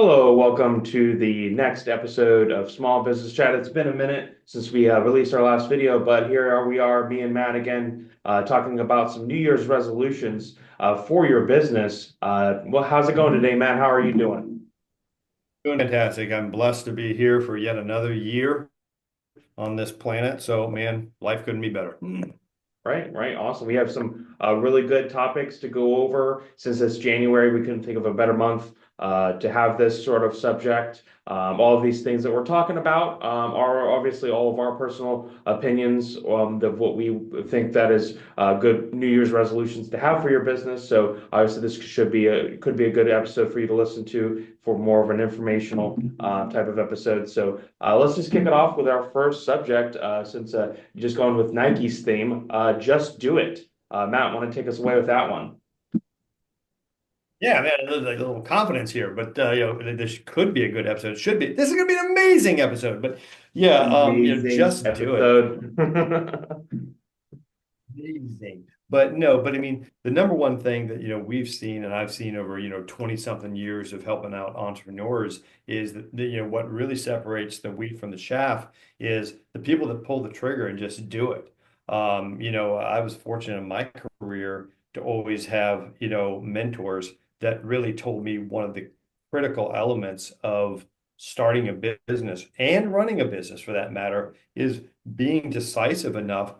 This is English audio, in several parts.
Hello, welcome to the next episode of Small Business Chat. It's been a minute since we released our last video, but we are, me and Matt again, talking about some New Year's resolutions for your business. Well, how's it going today, Matt? How are you doing? Doing fantastic. I'm blessed to be here for yet another year on this planet. So, man, life couldn't be better. Right, right. Awesome. We have some really good topics to go over. Since it's January, we couldn't think of a better month to have this sort of subject. All of these things that we're talking about are obviously all of our personal opinions of what we think that is good New Year's resolutions to have for your business. So obviously, this could be a good episode for you to listen to for more of an informational type of episode. So let's just kick it off with our first subject, since just going with Nike's theme, just do it. Matt, want to take us away with that one? Yeah, man, there's like a little confidence here, but this could be a good episode. It should be. This is going to be an amazing episode. But yeah, Amazing just do it. episode. Amazing. But no, but I mean, the number one thing that we've seen and I've seen over 20 something years of helping out entrepreneurs is that what really separates the wheat from the chaff is the people that pull the trigger and just do it. I was fortunate in my career to always have mentors that really told me one of the critical elements of starting a business and running a business for that matter is being decisive enough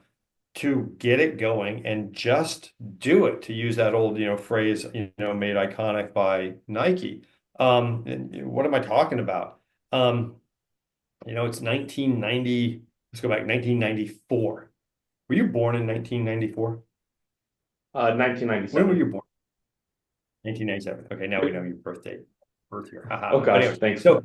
to get it going and just do it, to use that old, phrase, made iconic by Nike. And what am I talking about? It's 1990, let's go back, 1994. Were you born in 1994? When were 1997. you born? 1997. Okay, now we know your birth date, birth year. Oh Haha. But gosh, anyways, thanks. so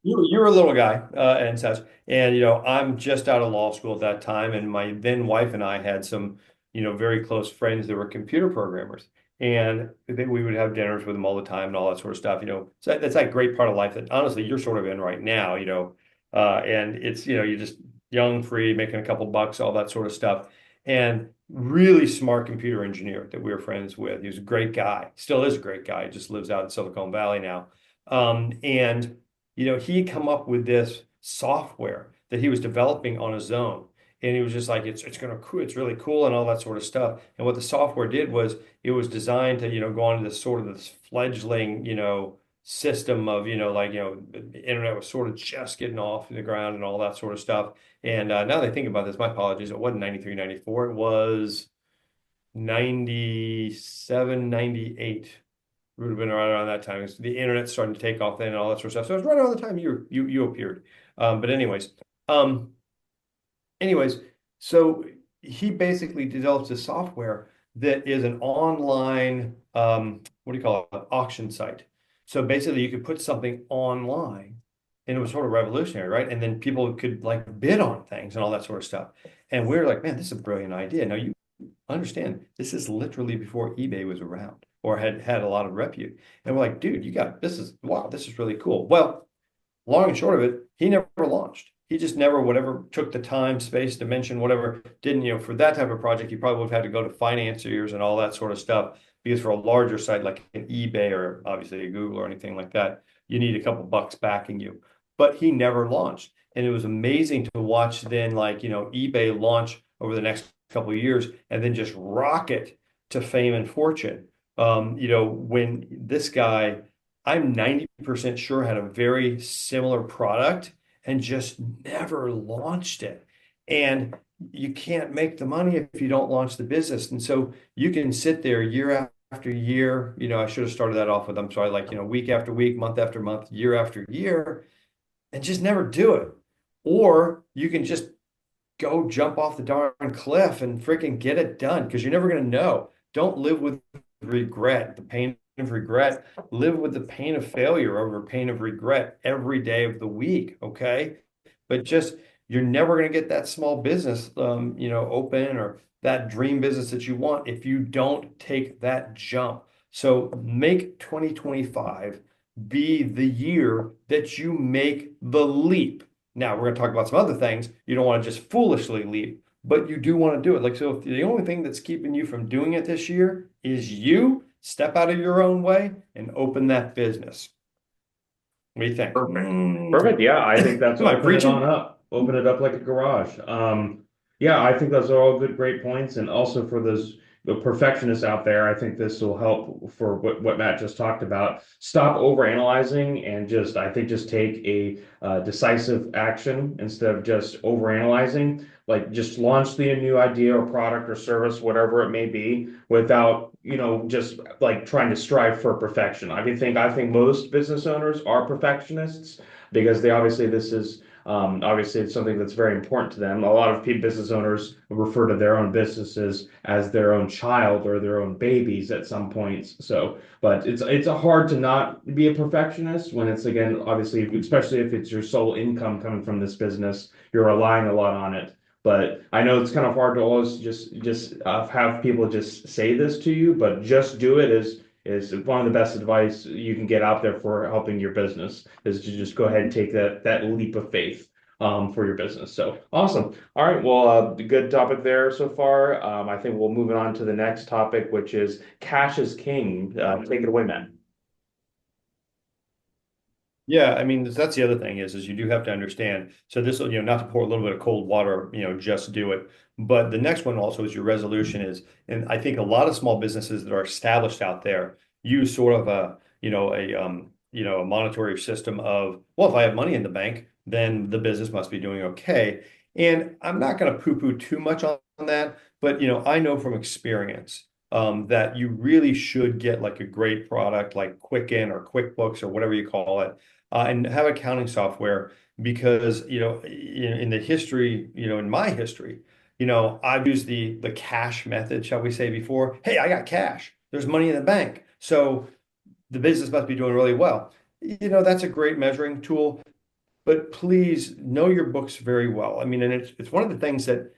you're a little guy and such, and I'm just out of law school at that time, and my then wife and I had some very close friends that were computer programmers, and we would have dinners with them all the time and all that sort of stuff. So that's that great part of life that honestly you're sort of in right now. And it's you're just young, free, making a couple bucks, all that sort of stuff, and really smart computer engineer that we were friends with. He was a great guy, still is a great guy. He just lives out in Silicon Valley now. And he come up with this software that he was developing on his own. And he was just like, it's really cool and all that sort of stuff. And what the software did was it was designed to, go on to this sort of this fledgling, system of, the internet was sort of just getting off the ground and all that sort of stuff. And now that I think about this, my apologies. It wasn't 93, 94. It was 97, 98. It would have been right around that time. The internet starting to take off then and all that sort of stuff. So it was right around the time you appeared. But um, anyways, so he basically develops a software that is an online what do you call it? Auction site. So basically you could put something online and it was sort of revolutionary, right? And then people could like bid on things and all that sort of stuff. And we were like, man, this is a brilliant idea. Now you understand this is literally before eBay was around or had a lot of repute. And we're like, dude, this is wow, this is really cool. Well, long and short of it, he never launched. He just never, whatever, took the time, space, dimension, whatever, didn't, for that type of project, he probably would have had to go to financiers and all that sort of stuff. Because for a larger site like an eBay or obviously a Google or anything like that, you need a couple bucks backing you. But he never launched. And it was amazing to watch then, like, eBay launch over the next couple of years and then just rocket to fame and fortune. When this guy, I'm 90% sure had a very similar product and just never launched it. And you can't make the money if you don't launch the business. And so you can sit there year after year. I should have started that off with, I'm sorry, like, week after week, month after month, year after year, and just never do it. Or you can just go jump off the darn cliff and freaking get it done because you're never going to know. Don't live with regret, the pain of regret. Live with the pain of failure over pain of regret every day of the week. Okay. But just, you're never going to get that small business, open or that dream business that you want if you don't take that jump. So make 2025 be the year that you make the leap. Now, we're going to talk about some other things. You don't want to just foolishly leap, but you do want to do it. Like, so if the only thing that's keeping you from doing it this year is you, step out of your own way and open that business. What do you think? Perfect. Perfect. Yeah, I think that's Am I open it on preaching? up. Open it up like a garage. Yeah, I think those are all good, great points. And also for those the perfectionists out there, I think this will help for what Matt just talked about. Stop overanalyzing and just, I think, just take a decisive action instead of just overanalyzing. Like just launch the new idea or product or service, whatever it may be, without, just like trying to strive for perfection. I think most business owners are perfectionists because they obviously this is obviously it's something that's very important to them. A lot of business owners refer to their own businesses as their own child or their own babies at some points. So, but it's a hard to not be a perfectionist when it's again obviously especially if it's your sole income coming from this business, you're relying a lot on it. But I know it's kind of hard to always just have people just say this to you, but just do it is one of the best advice you can get out there for helping your business is to just go ahead and take that leap of faith for your business. So awesome. All right. Well, good topic there so far. I think we'll move on to the next topic, which is cash is king. Take it away, man. Yeah, I mean that's the other thing is you do have to understand. So this will, not to pour a little bit of cold water, just do it. But the next one also is your resolution is, and I think a lot of small businesses that are established out there use sort of a monetary system of, well, if I have money in the bank, then the business must be doing okay. And I'm not going to poo-poo too much on that, but I know from experience that you really should get like a great product like Quicken or QuickBooks or whatever you call it and have accounting software because in the history, in my history, I've used the cash method, shall we say, before. Hey, I got cash. There's money in the bank, so the business must be doing really well. That's a great measuring tool, but please know your books very well. I mean, and it's one of the things that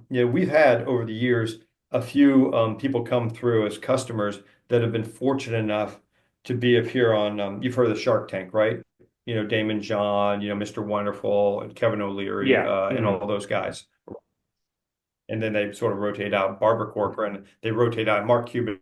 we've had over the years a few people come through as customers that have been fortunate enough to be up here on you've heard of the Shark Tank, right? Damon John, Mr. Wonderful and Kevin O'Leary Yeah. and all those guys. And then they sort of rotate out Barbara Corcoran, they rotate out Mark Cuban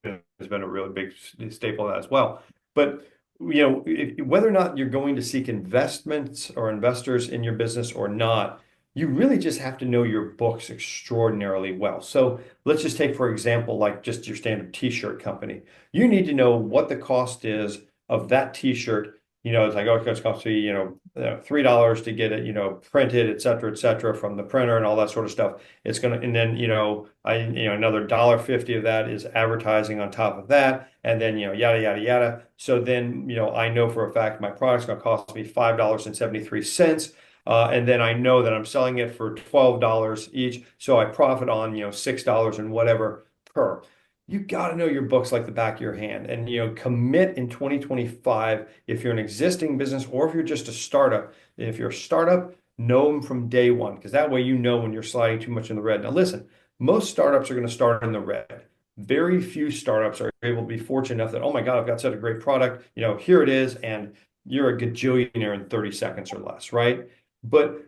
has been a really big staple of that as well. But whether or not you're going to seek investments or investors in your business or not, you really just have to know your books extraordinarily well. So let's just take, for example, like just your standard t-shirt company. You need to know what the cost is of that t-shirt. It's like, oh, it's going to cost me, $3 to get it, printed, et cetera, from the printer and all that sort of stuff. It's going to, and then, another $1.50 of that is advertising on top of that. And then, yada, yada, yada. So then, I know for a fact my product's going to cost me $5.73. And then I know that I'm selling it for $12 each. So I profit on, $6 and whatever per. You got to know your books like the back of your hand and, commit in 2025 if you're an existing business or if you're just a startup. If you're a startup, know them from day one because that way you know when you're sliding too much in the red. Now, listen, most startups are going to start in the red. Very few startups are able to be fortunate enough that, oh my God, I've got such a great product. Here it is, and you're a gajillionaire in 30 seconds or less, right? But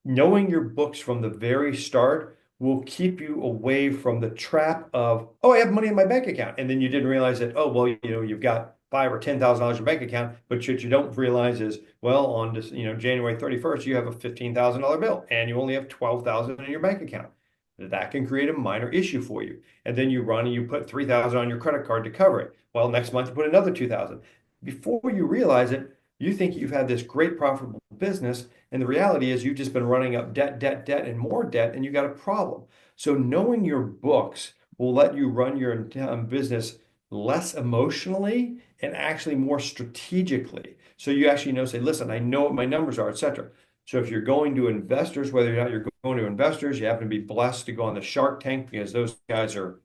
knowing your books from the very start will keep you away from the trap of, oh, I have money in my bank account. And then you didn't realize that, oh, well, you've got five or $10,000 in your bank account, but what you don't realize is, well, on this, January 31st, you have a $15,000 bill and you only have 12,000 in your bank account. That can create a minor issue for you. And then you run and you put 3,000 on your credit card to cover it. Well, next month you put another 2,000. Before you realize it, you think you've had this great profitable business, and the reality is you've just been running up debt, debt, debt, and more debt, and you got a problem. So knowing your books will let you run your business less emotionally and actually more strategically. So you actually know, say, listen, I know what my numbers are, et cetera. So if you're going to investors, whether or not you're going to investors, you happen to be blessed to go on the Shark Tank because those guys are,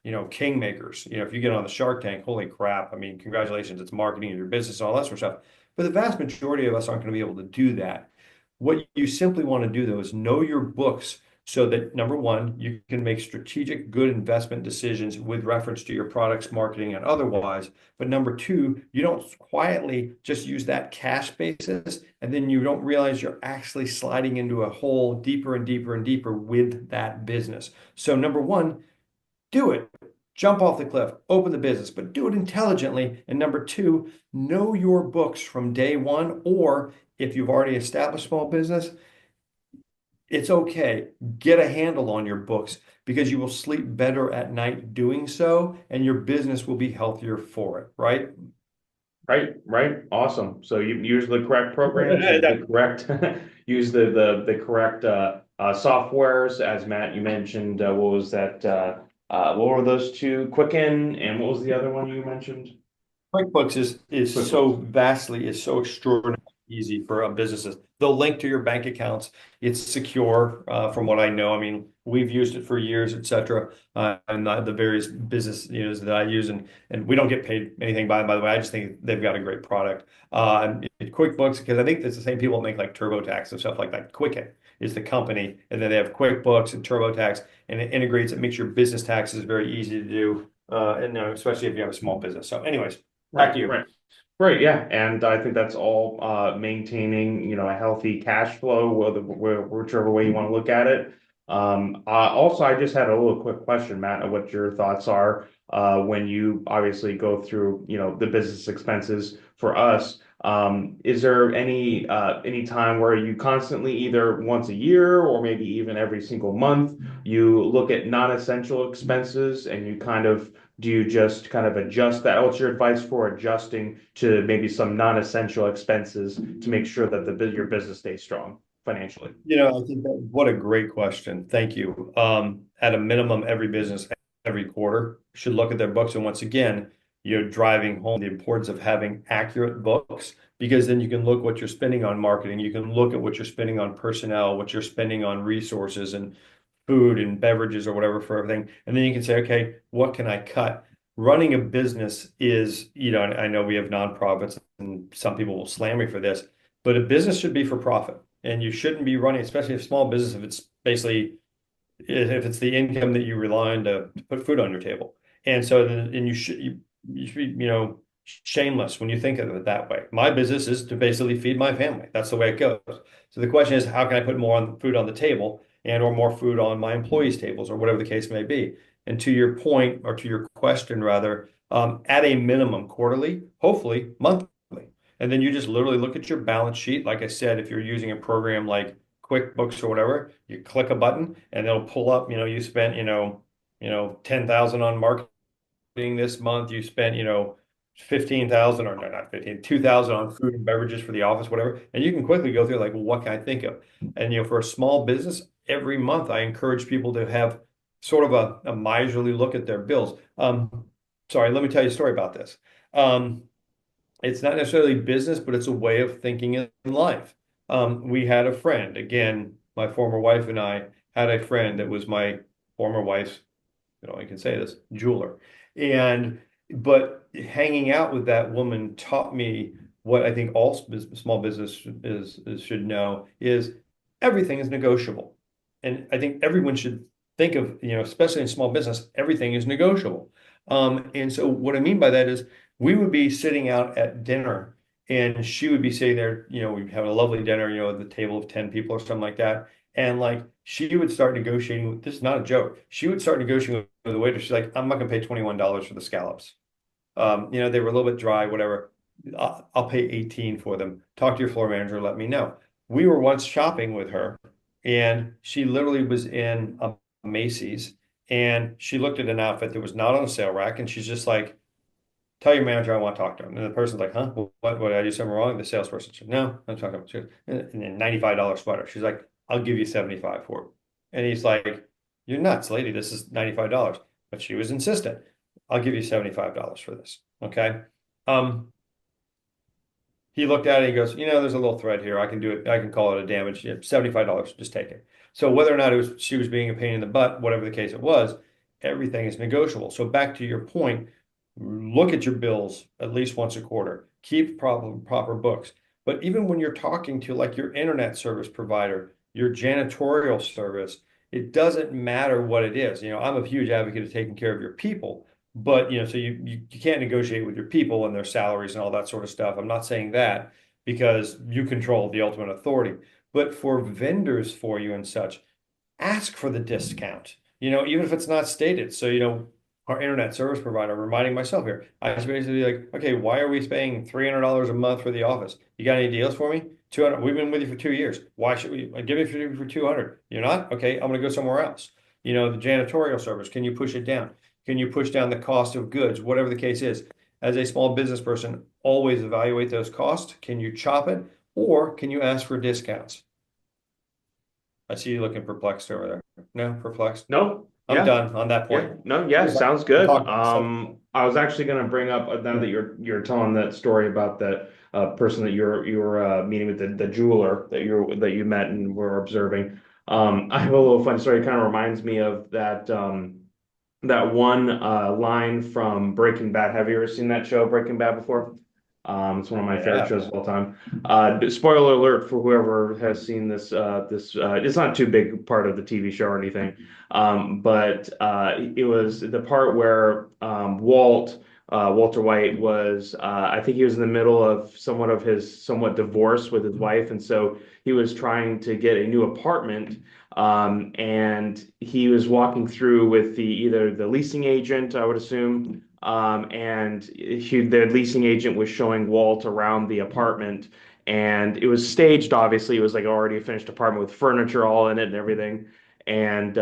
kingmakers. If you get on the Shark Tank, holy crap. I mean, congratulations, it's marketing your business and all that sort of stuff. But the vast majority of us aren't going to be able to do that. What you simply want to do, though, is know your books so that number one, you can make strategic, good investment decisions with reference to your products, marketing, and otherwise. But number two, you don't quietly just use that cash basis, and then you don't realize you're actually sliding into a hole deeper and deeper and deeper with that business. So number one, do it. jump off the cliff, open the business, but do it intelligently. And number two, know your books from day one, or if you've already established small business, it's okay. Get a handle on your books because you will sleep better at night doing so, and your business will be healthier for it, right? Right, right. Awesome. So you use the correct programs, use the correct, use the correct softwares. As Matt, you mentioned, what was that? What were those two? Quicken, and what was the other one you mentioned? QuickBooks is so QuickBooks. vastly, is so extraordinarily easy for businesses. They'll link to your bank accounts. It's secure, from what I know. I mean, we've used it for years, et cetera, and the various business that I use, and we don't get paid anything by the way. I just think they've got a great product. And QuickBooks, because I think it's the same people that make like TurboTax and stuff like that. Quicken is the company, and then they have QuickBooks and TurboTax, and it integrates. It makes your business taxes very easy to do, and especially if you have a small business. So, anyways. Back Right, to you. right. Right, yeah, and I think that's all maintaining, a healthy cash flow, whichever way you want to look at it. Also, I just had a little quick question, Matt, of what your thoughts are when you obviously go through, the business expenses for us. Is there any time where you constantly, either once a year or maybe even every single month, you look at non-essential expenses and you kind of do you just kind of adjust that? What's your advice for adjusting to maybe some non-essential expenses to make sure that your business stays strong financially? I think that what a great question. Thank you. At a minimum, every business every quarter should look at their books. And once again, you're driving home the importance of having accurate books because then you can look what you're spending on marketing. You can look at what you're spending on personnel, what you're spending on resources and food and beverages or whatever for everything. And then you can say, okay, what can I cut? Running a business is, and I know we have nonprofits and some people will slam me for this, but a business should be for profit. And you shouldn't be running, especially a small business, if it's basically if it's the income that you rely on to put food on your table. And so then, and you should be, shameless when you think of it that way. My business is to basically feed my family. That's the way it goes. So the question is, how can I put more on food on the table and or more food on my employees' tables or whatever the case may be? And to your point, or to your question rather, at a minimum quarterly, hopefully monthly. And then you just literally look at your balance sheet. Like I said, if you're using a program like QuickBooks or whatever, you click a button and it'll pull up, you spent, 10,000 on marketing this month, you spent, 15,000 or no, not 15, 2,000 on food and beverages for the office, whatever. And you can quickly go through like, well, what can I think of? And, for a small business, every month I encourage people to have sort of a miserly look at their bills. Sorry, let me tell you a story about this. It's not necessarily business, but it's a way of thinking in life. We had a friend, again, my former wife and I had a friend that was my former wife's, I can say this, jeweler. But hanging out with that woman taught me what I think all small business should know is everything is negotiable. And I think everyone should think of, especially in small business, everything is negotiable. And so what I mean by that is we would be sitting out at dinner and she would be sitting there, we'd have a lovely dinner, at the table of 10 people or something like that. And like she would start negotiating with, this is not a joke. She would start negotiating with the waiter. She's like, I'm not gonna pay $21 for the scallops. They were a little bit dry, whatever. I'll pay 18 for them. Talk to your floor manager, let me know. We were once shopping with her and she literally was in a Macy's and she looked at an outfit that was not on a sale rack and she's just like, tell your manager I want to talk to him. And the person's like, huh? What did I do something wrong? The salesperson said, no, I'm talking about you. And then $95 sweater. She's like, I'll give you 75 for it. And he's like, you're nuts, lady. This is $95. But she was insistent. I'll give you $75 for this. Okay. Um, he looked at it, he goes, there's a little thread here. I can do it. I can call it a damage. Yeah, $75, just take it. So whether or not she was being a pain in the butt, whatever the case it was, everything is negotiable. So back to your point, look at your bills at least once a quarter. Keep proper books. But even when you're talking to like your internet service provider, your janitorial service, it doesn't matter what it is. I'm a huge advocate of taking care of your people, but so you can't negotiate with your people and their salaries and all that sort of stuff. I'm not saying that because you control the ultimate authority. But for vendors for you and such, ask for the discount. Even if it's not stated. So, our internet service provider, reminding myself here. I was basically like, okay, why are we paying $300 a month for the office? You got any deals for me? 200. We've been with you for 2 years. Why should we give it for 200? You're not? Okay, I'm gonna go somewhere else. The janitorial service, can you push it down? Can you push down the cost of goods? Whatever the case is. As a small business person, always evaluate those costs. Can you chop it or can you ask for discounts? I see you looking perplexed over there. No, perplexed. No, I'm yeah, done on that yeah, point. no, yeah, sounds We'll good. talk about stuff. I was actually gonna bring up now that you're telling that story about that person that you were meeting with the jeweler that you met and were observing. I have a little funny story. It kind of reminds me of that one line from Breaking Bad. Have you ever seen that show, Breaking Bad, before? It's one of my favorite Yeah. shows of all time. Spoiler alert for whoever has seen this. It's not too big part of the TV show or anything, but it was the part where Walter White was. I think he was in the middle of somewhat of his somewhat divorce with his wife, and so he was trying to get a new apartment. And he was walking through with either the leasing agent, I would assume, and the leasing agent was showing Walt around the apartment, and it was staged. Obviously, it was like already a finished apartment with furniture all in it and everything. And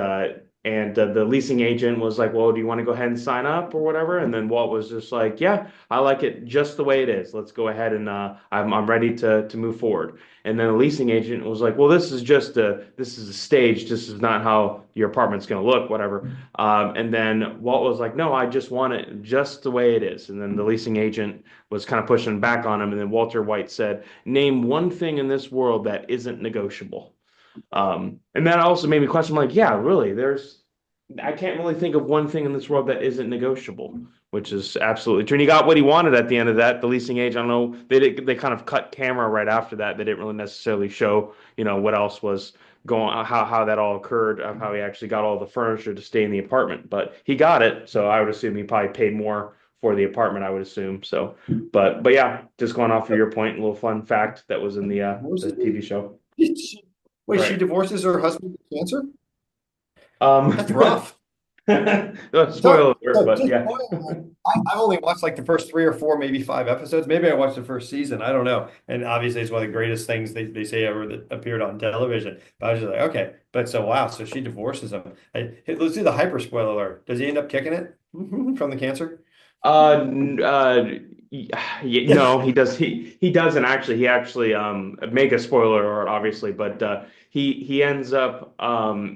the leasing agent was like, "Well, do you want to go ahead and sign up or whatever?" And then Walt was just like, "Yeah, I like it just the way it is. Let's go ahead and I'm ready to move forward." And then the leasing agent was like, "Well, this is a stage. This is not how your apartment's going to look, whatever." And then Walt was like, "No, I just want it just the way it is." And then the leasing agent was kind of pushing back on him. And then Walter White said, "Name one thing in this world that isn't negotiable." And that also made me question, like, yeah, really, I can't really think of one thing in this world that isn't negotiable, which is absolutely true. And he got what he wanted at the end of that. The leasing agent, I don't know, they kind of cut camera right after that. They didn't really necessarily show, what else was going, how that all occurred, of how he actually got all the furniture to stay in the apartment. But he got it, so I would assume he probably paid more for the apartment, I would assume. So, but yeah, just going off of your point, a little fun fact that was in the Divorces TV show. Wait, she Right. divorces her husband with cancer? That's Um, rough. spoiler So, alert, so but just yeah. spoiler alert. I've only watched like the first three or four, maybe five episodes. Maybe I watched the first season. I don't know. And obviously, it's one of the greatest things they say ever that appeared on television. But I was just like, okay. But so, wow. So she divorces him. Hey, let's do the hyper spoiler alert. Does he end up kicking it from the cancer? Uh, n- uh, Yeah. no, he doesn't actually. He actually make a spoiler alert, obviously, but he ends up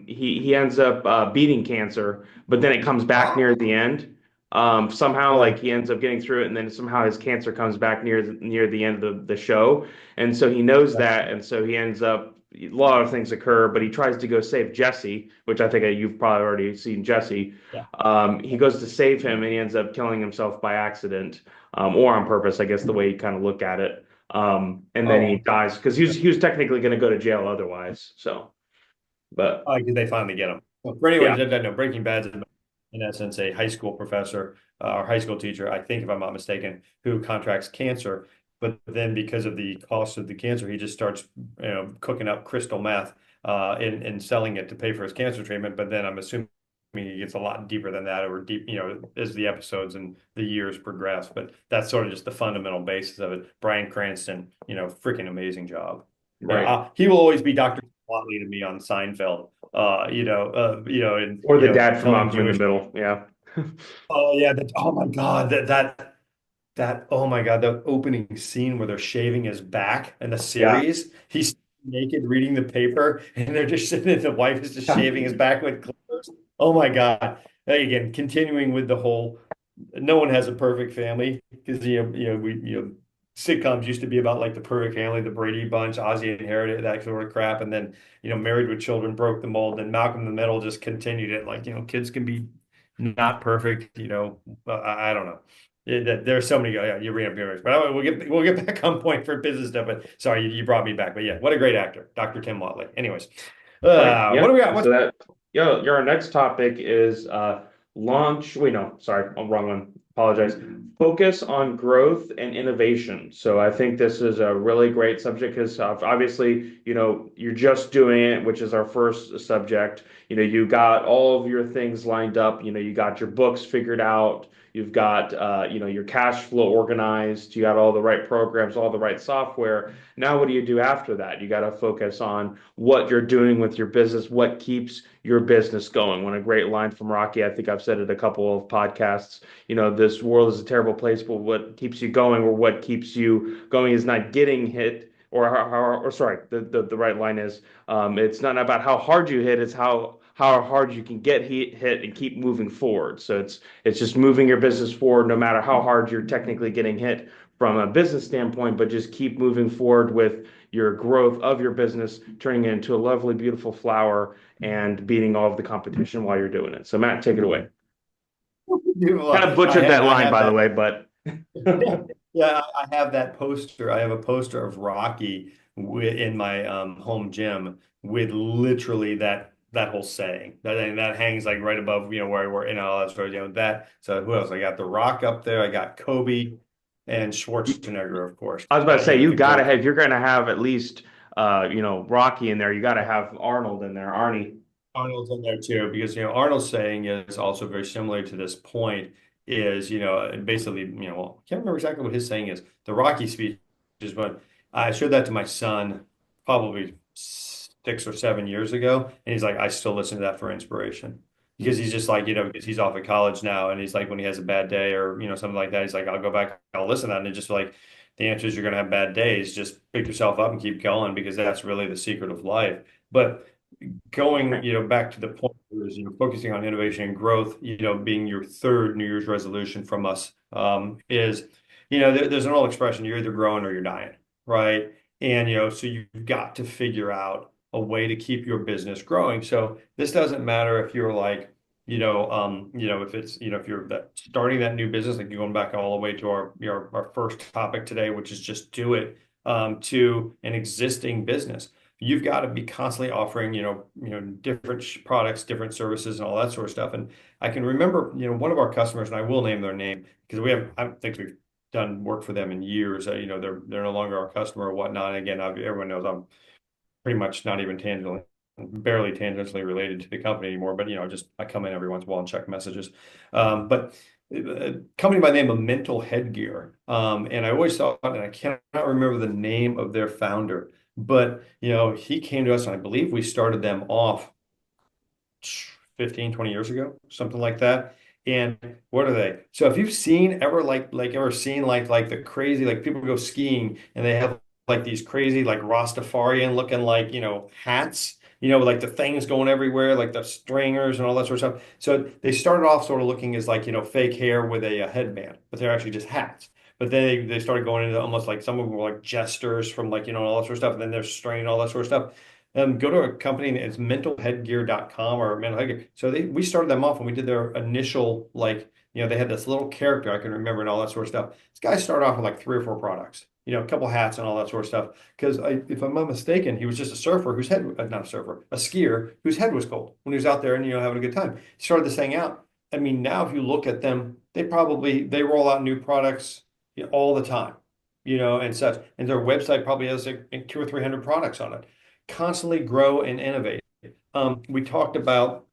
he ends up beating cancer, but then it comes back near the end. Somehow, like Yeah. he ends up getting through it, and then somehow his cancer comes back near the end of the show, and so he knows Yeah. that, and so he ends up. A lot of things occur, but he tries to go save Jesse, which I think you've probably already seen Jesse. Yeah. He goes to save him and he ends up killing himself by accident, or on purpose, I guess the way you kind of look at it. And then he Oh, dies because he was technically going to go to jail otherwise. So, but did they finally get him? Well, for anyone yeah, who doesn't know, Breaking Bad's in essence a high school professor or high school teacher, I think, if I'm not mistaken, who contracts cancer. But then, because of the cost of the cancer, he just starts, cooking up crystal meth, and selling it to pay for his cancer treatment. But then, I'm assuming he gets a lot deeper than that, or deep, as the episodes and the years progress. But that's sort of just the fundamental basis of it. Bryan Cranston, freaking amazing job. right. He will always be Dr. Watley to me on Seinfeld. And Or the dad from telling Malcolm in the Jewish. Middle. Yeah. Oh yeah, oh my God, that oh my God, the opening scene where they're shaving his back in the Yeah. series. He's naked reading the paper, and they're just sitting. The wife is just shaving his back with clippers. Oh my God! Again, continuing with the whole, no one has a perfect family because sitcoms used to be about like the perfect family, the Brady Bunch, Ozzie Inherited, that sort of crap, and then Married with Children broke the mold, and Malcolm in the Middle just continued it. Like kids can be not perfect. I don't know. There's so many. Yeah, you bring up your but we'll get back on point for business stuff. But sorry, you brought me back. But yeah, what a great actor, Dr. Tim Watley. Anyways, Right. what Yeah. do we got? So that, yeah, your next topic is launch. Wait, no, sorry, wrong one. apologize. Focus on growth and innovation. So I think this is a really great subject because obviously, you're just doing it, which is our first subject. You got all of your things lined up. You got your books figured out. You've got, your cash flow organized. You got all the right programs, all the right software. Now, what do you do after that? You got to focus on what you're doing with your business, what keeps your business going. One a great line from Rocky, I think I've said it a couple of podcasts. This world is a terrible place, but what keeps you going or what keeps you going is not getting hit. Or sorry, the right line is it's not about how hard you hit, it's how hard you can get hit and keep moving forward. So it's just moving your business forward no matter how hard you're technically getting hit from a business standpoint, but just keep moving forward with your growth of your business, turning it into a lovely, beautiful flower and beating all of the competition while you're doing it. So Matt, take it away. Kind of butchered that I line, have by the that. way, but Yeah, yeah, I have that poster. I have a poster of Rocky in my home gym with literally that whole saying. That hangs like right above, where we're in all that story, that. So who else? I got The Rock up there. I got Kobe and Schwarzenegger, of course. I was about to say you Could gotta go. have if you're gonna have at least Rocky in there, you gotta have Arnold in there, Arnie. Arnold's in there too, because Arnold's saying is also very similar to this point. Is and basically well, I can't remember exactly what his saying is. The Rocky speech is but I showed that to my son probably 6 or 7 years ago, and he's like, I still listen to that for inspiration because he's just like because he's off at college now, and he's like when he has a bad day or something like that, he's like I'll go back, I'll listen to that, and it's just like the answer is you're gonna have bad days. Just pick yourself up and keep going because that's really the secret of life. But going, back to the point is, focusing on innovation and growth, being your third New Year's resolution from us, is, there's an old expression, you're either growing or you're dying, right? And, so you've got to figure out a way to keep your business growing. So this doesn't matter if you're like, if it's, if you're starting that new business, like you're going back all the way to our first topic today, which is just do it, to an existing business. You've got to be constantly offering, different products, different services, and all that sort of stuff. And I can remember, one of our customers, and I will name their name because I don't think we've done work for them in years. They're no longer our customer or whatnot. And again, everyone knows I'm pretty much not even tangentially, barely tangentially related to the company anymore. But just I come in every once in a while and check messages. But a company by the name of Mental Headgear, and I always thought, and I cannot remember the name of their founder, but he came to us, and I believe we started them off 15, 20 years ago, something like that. And what are they? So if you've seen ever ever seen like the crazy like people go skiing and they have like these crazy like Rastafarian looking like hats, with like the things going everywhere, like the stringers and all that sort of stuff. So they started off sort of looking as like fake hair with a headband, but they're actually just hats. But then they started going into almost like some of them were like jesters from like all that sort of stuff, and then they're string all that sort of stuff. Go to a company that's mentalheadgear.com or mental headgear. So we started them off and we did their initial, like, they had this little character I can remember and all that sort of stuff. This guy started off with like 3 or 4 products, a couple hats and all that sort of stuff. Because if I'm not mistaken, he was just a surfer whose head, not a surfer, a skier whose head was cold when he was out there and, having a good time. He started this thing out. I mean, now if you look at them, they roll out new products all the time, and such. And their website probably has like 200 or 300 products on it. Constantly grow and innovate. We talked about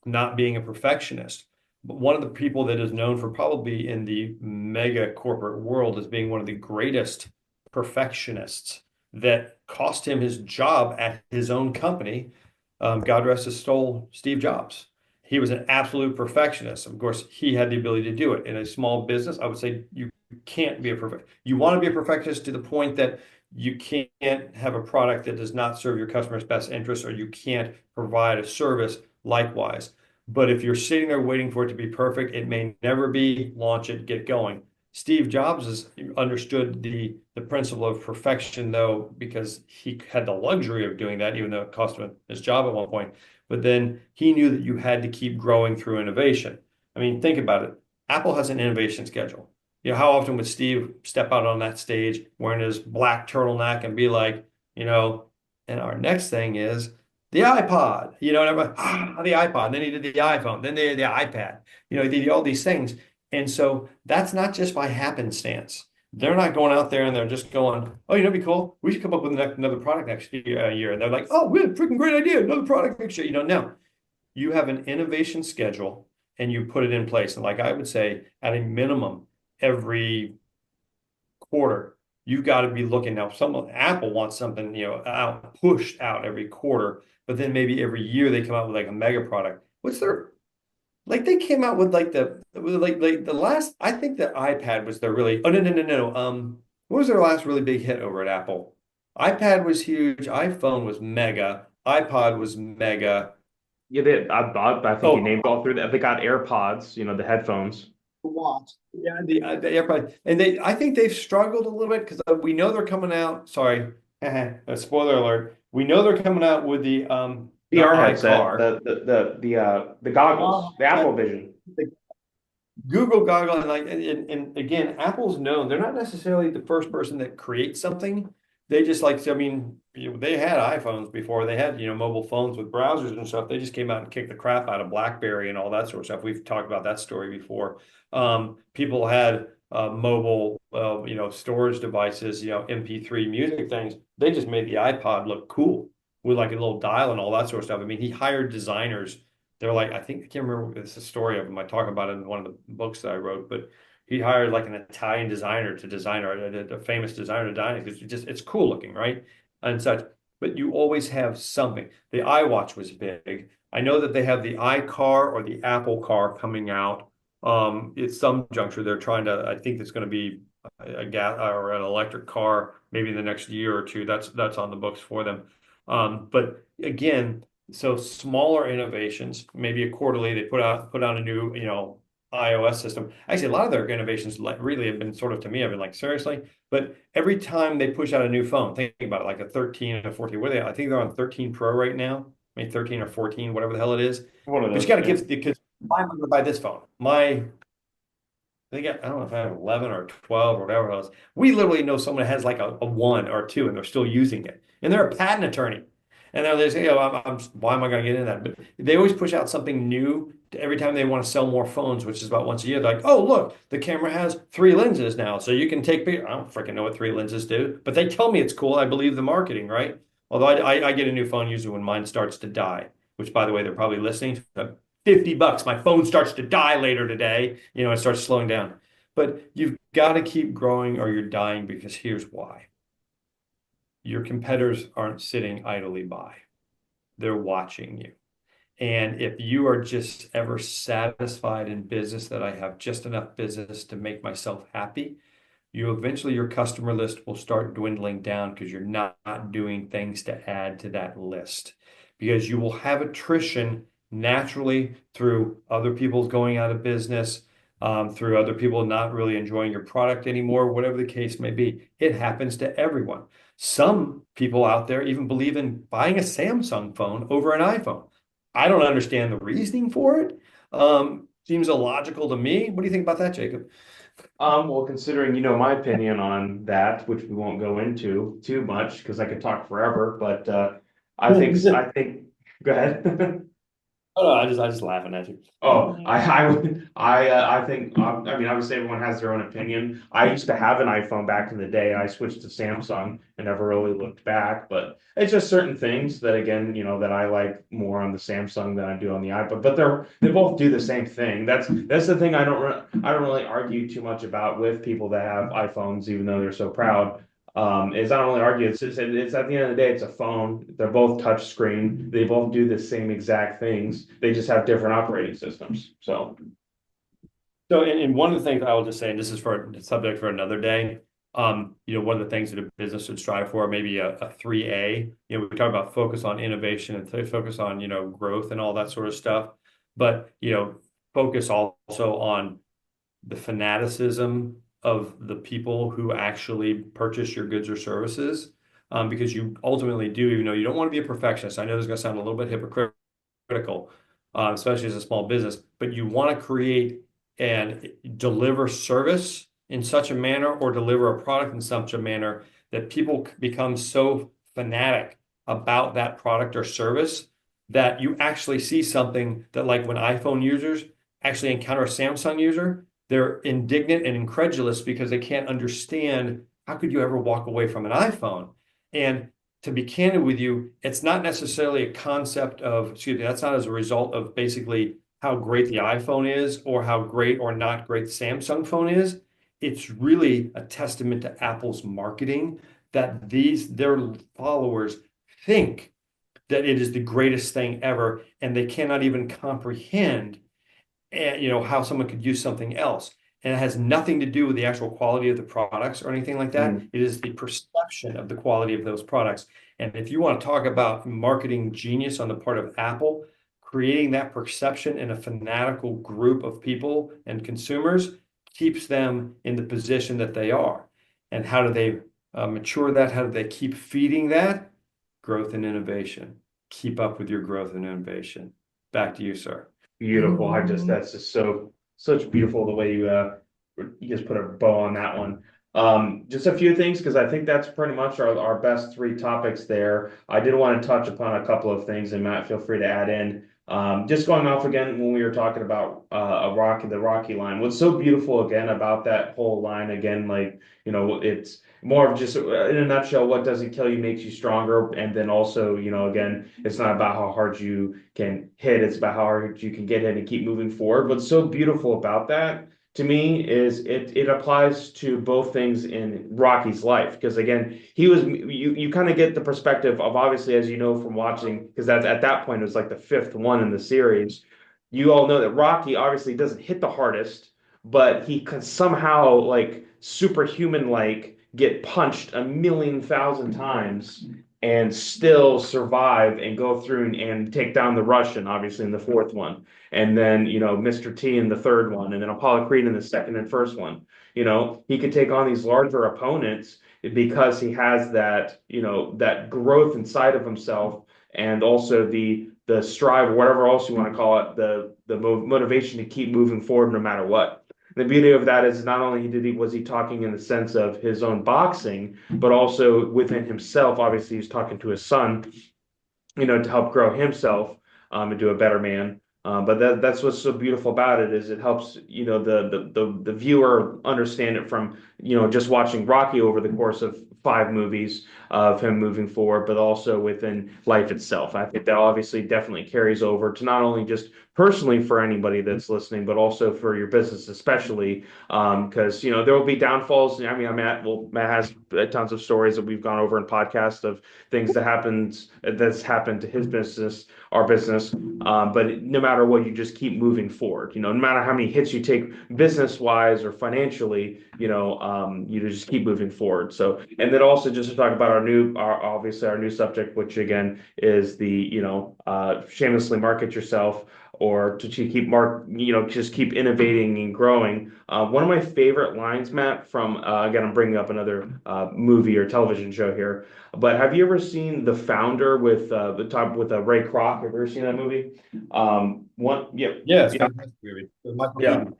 not being a perfectionist, but one of the people that is known for probably in the mega corporate world as being one of the greatest perfectionists that cost him his job at his own company. God rest his soul, Steve Jobs. He was an absolute perfectionist. Of course, he had the ability to do it in a small business. I would say you can't be a perfect. You want to be a perfectionist to the point that you can't have a product that does not serve your customer's best interest, or you can't provide a service likewise. But if you're sitting there waiting for it to be perfect, it may never be. Launch it, get going. Steve Jobs understood the principle of perfection, though, because he had the luxury of doing that, even though it cost him his job at one point. But then he knew that you had to keep growing through innovation. I mean, think about it. Apple has an innovation schedule. How often would Steve step out on that stage wearing his black turtleneck and be like, and our next thing is the iPod, and everybody, the iPod. And then he did the iPhone, then the iPad, he did all these things. And so that's not just by happenstance. They're not going out there and they're just going, oh, you know, it'd be cool. We should come up with another product next year. And they're like, oh, we had a freaking great idea. Another product next year. You know, no, you have an innovation schedule and you put it in place. And like I would say, at a minimum, every quarter, you've got to be looking now. Apple wants something, you know, pushed out every quarter, but then maybe every year they come out with like a mega product. What's their like they came out with like like the last I think the iPad was their really oh no. What was their last really big hit over at Apple? iPad was huge, iPhone was mega, iPod was mega. Yeah, I think you Oh, named all through that. They got AirPods, the headphones. watch. Yeah, the AirPod. And I think they've struggled a little bit because we know they're coming out. Sorry, a spoiler alert. We know they're coming out with the VR headset, iCar. the goggles, Oh, the Apple Vision. the Google goggle and like and again, Apple's known they're not necessarily the first person that creates something. They just like I mean, they had iPhones before. They had mobile phones with browsers and stuff. They just came out and kicked the crap out of BlackBerry and all that sort of stuff. We've talked about that story before. People had mobile storage devices, MP3 music things. They just made the iPod look cool with like a little dial and all that sort of stuff. I mean, he hired designers. They're like, I think I can't remember it's the story of him. I talk about it in one of the books that I wrote, but he hired like an Italian designer to design a famous designer to design it because it's cool looking, right? And such. But you always have something. The iWatch was big. I know that they have the iCar or the Apple Car coming out. It's some juncture. They're trying to, I think it's going to be a gas or an electric car maybe in the next year or two. That's on the books for them. But again, so smaller innovations, maybe a quarterly, they put out a new, iOS system. Actually, a lot of their innovations like really have been sort of to me, I've been like, seriously. But every time they push out a new phone, think about it, like a 13 and a 14. What are they? I think they're on 13 Pro right now. I mean 13 or 14, whatever the hell it is. One of But you those, got to yeah. give because why am I going to buy this phone? I don't know if I have 11 or 12 or whatever else. We literally know someone that has like a one or two and they're still using it. And they're a patent attorney. And they say, why am I going to get in that? But they always push out something new every time they want to sell more phones, which is about once a year. They're like, oh, look, the camera has three lenses now. So you can take pictures. I don't freaking know what three lenses do, but they tell me it's cool. I believe the marketing, right? Although I get a new phone usually when mine starts to die, which by the way, they're probably listening to $50. My phone starts to die later today. It starts slowing down. But you've got to keep growing or you're dying because here's why. Your competitors aren't sitting idly by. They're watching you. And if you are just ever satisfied in business that I have just enough business to make myself happy, your customer list will start dwindling down because you're not doing things to add to that list. Because you will have attrition naturally through other people going out of business, through other people not really enjoying your product anymore, whatever the case may be. It happens to everyone. Some people out there even believe in buying a Samsung phone over an iPhone. I don't understand the reasoning for it. Seems illogical to me. What do you think about that, Jacob? Well, considering my opinion on that, which we won't go into too much because I could talk forever, but I think go ahead. Oh, no, I just laughing at you. Oh, I think, I mean, obviously everyone has their own opinion. I used to have an iPhone back in the day. I switched to Samsung and never really looked back, but it's just certain things that again, that I like more on the Samsung than I do on the iPod, but they both do the same thing. That's the thing I don't really argue too much about with people that have iPhones, even though they're so proud. Is I don't really argue. It's at the end of the day, it's a phone. They're both touch screen. They both do the same exact things. They just have different operating systems. So So, and one of the things I will just say, and this is for a subject for another day, one of the things that a business should strive for, maybe a 3A, we talk about focus on innovation and focus on, growth and all that sort of stuff. But, focus also on the fanaticism of the people who actually purchase your goods or services. Because you ultimately do, even though you don't want to be a perfectionist. I know this is going to sound a little bit hypocritical, especially as a small business, but you want to create and deliver service in such a manner or deliver a product in such a manner that people become so fanatic about that product or service that you actually see something that like when iPhone users actually encounter a Samsung user, they're indignant and incredulous because they can't understand how could you ever walk away from an iPhone? And to be candid with you, it's not necessarily a concept of, excuse me, that's not as a result of basically how great the iPhone is or how great or not great the Samsung phone is. It's really a testament to Apple's marketing that their followers think that it is the greatest thing ever, and they cannot even comprehend, how someone could use something else. And it has nothing to do with the actual quality of the products or anything like that. Mhm. It is the perception of the quality of those products. And if you want to talk about marketing genius on the part of Apple, creating that perception in a fanatical group of people and consumers keeps them in the position that they are. And how do they mature that? How do they keep feeding that? Growth and innovation. Keep up with your growth and innovation. Back to you, sir. Beautiful. That's just such beautiful the way you just put a bow on that one. Just a few things because I think that's pretty much our best three topics there. I did want to touch upon a couple of things, and Matt, feel free to add in. Just going off again when we were talking about the Rocky line. What's so beautiful again about that whole line again, like it's more of just in a nutshell, what doesn't kill you makes you stronger. And then also, again, it's not about how hard you can hit, it's about how hard you can get hit and keep moving forward. What's so beautiful about that to me is it applies to both things in Rocky's life. Because again, you kind of get the perspective of obviously, as you know from watching, because that's at that point it was like the fifth one in the series. You all know that Rocky obviously doesn't hit the hardest, but he can somehow like superhuman like get punched a million thousand times and still survive and go through and take down the Russian, obviously in the fourth one, and then Mr. T in the third one, and then Apollo Creed in the second and first one. He could take on these larger opponents because he has that that growth inside of himself, and also the strive, or whatever else you want to call it, the motivation to keep moving forward no matter what. The beauty of that is not only was he talking in the sense of his own boxing, but also within himself. Obviously, he's talking to his son, to help grow himself into a better man. But that's what's so beautiful about it is it helps the viewer understand it from just watching Rocky over the course of five movies of him moving forward, but also within life itself. I think that obviously definitely carries over to not only just personally for anybody that's listening, but also for your business, especially because there will be downfalls. I mean, Matt has tons of stories that we've gone over in podcasts of things that's happened to his business, our business. But no matter what, you just keep moving forward. No matter how many hits you take business wise or financially, you just keep moving forward. So, and then also just to talk about obviously our new subject, which again is the shamelessly market yourself, or to keep just keep innovating and growing. One of my favorite lines, Matt, from again, I'm bringing up another movie or television show here, but have you ever seen The Founder with Ray Kroc? Have you ever seen that movie? Yeah, Yeah, it's a yeah, fantastic movie. With Michael yeah. Keaton.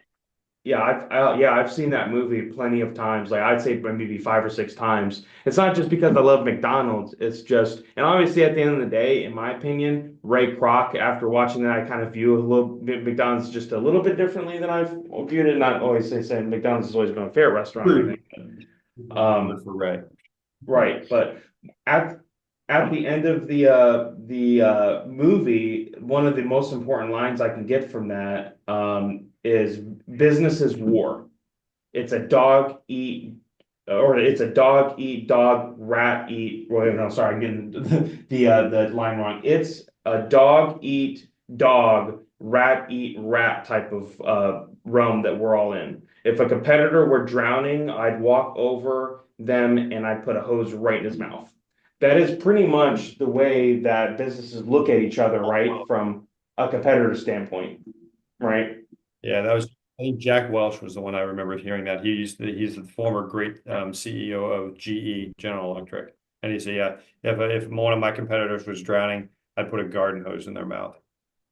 Yeah, I've seen that movie plenty of times. Like I'd say maybe five or six times. It's not just because I love McDonald's. It's just, and obviously at the end of the day, in my opinion, Ray Kroc. After watching that, I kind of view a little bit McDonald's just a little bit differently than I've viewed it. Not always saying McDonald's has always been a favorite restaurant or True. anything. Good for Ray. Right, but at at the end of the movie, one of the most important lines I can get from that is business is war. It's a dog eat, or it's a dog eat dog, rat eat. Well, no, sorry, I'm getting the line wrong. It's a dog eat dog, rat eat rat type of realm that we're all in. If a competitor were drowning, I'd walk over them and I'd put a hose right in his mouth. That is pretty much the way that businesses look at each other, right? From a competitor standpoint, right? Yeah, I think Jack Welch was the one I remember hearing that. He's the former great CEO of GE, General Electric. And he said, yeah, if one of my competitors was drowning, I'd put a garden hose in their mouth.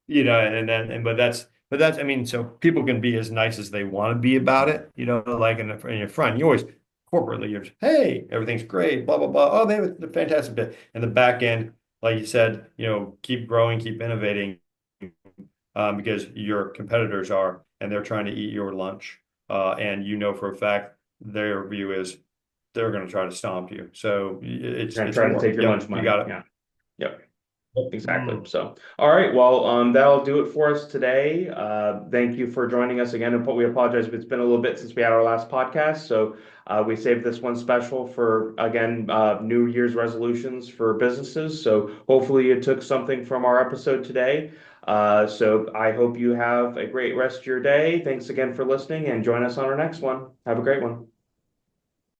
But that's, I mean, so people can be as nice as they want to be about it, like in your front. You always corporately, hey, everything's great, blah, blah, blah. Oh, they have a fantastic bit. And the back end, like you said, keep growing, keep innovating, because your competitors are, and they're trying to eat your lunch. and you know for a fact their view is they're going to try to stomp you. So Trying to it's try to war. take your Yep, lunch you money. got it. Yeah. Yep. Exactly. Mm. So, all right. Well, that'll do it for us today. Thank you for joining us again. And we apologize if it's been a little bit since we had our last podcast. So, we saved this one special for, again, New Year's resolutions for businesses. So, hopefully, you took something from our episode today. So, I hope you have a great rest of your day. Thanks again for listening and join us on our next one. Have a great one.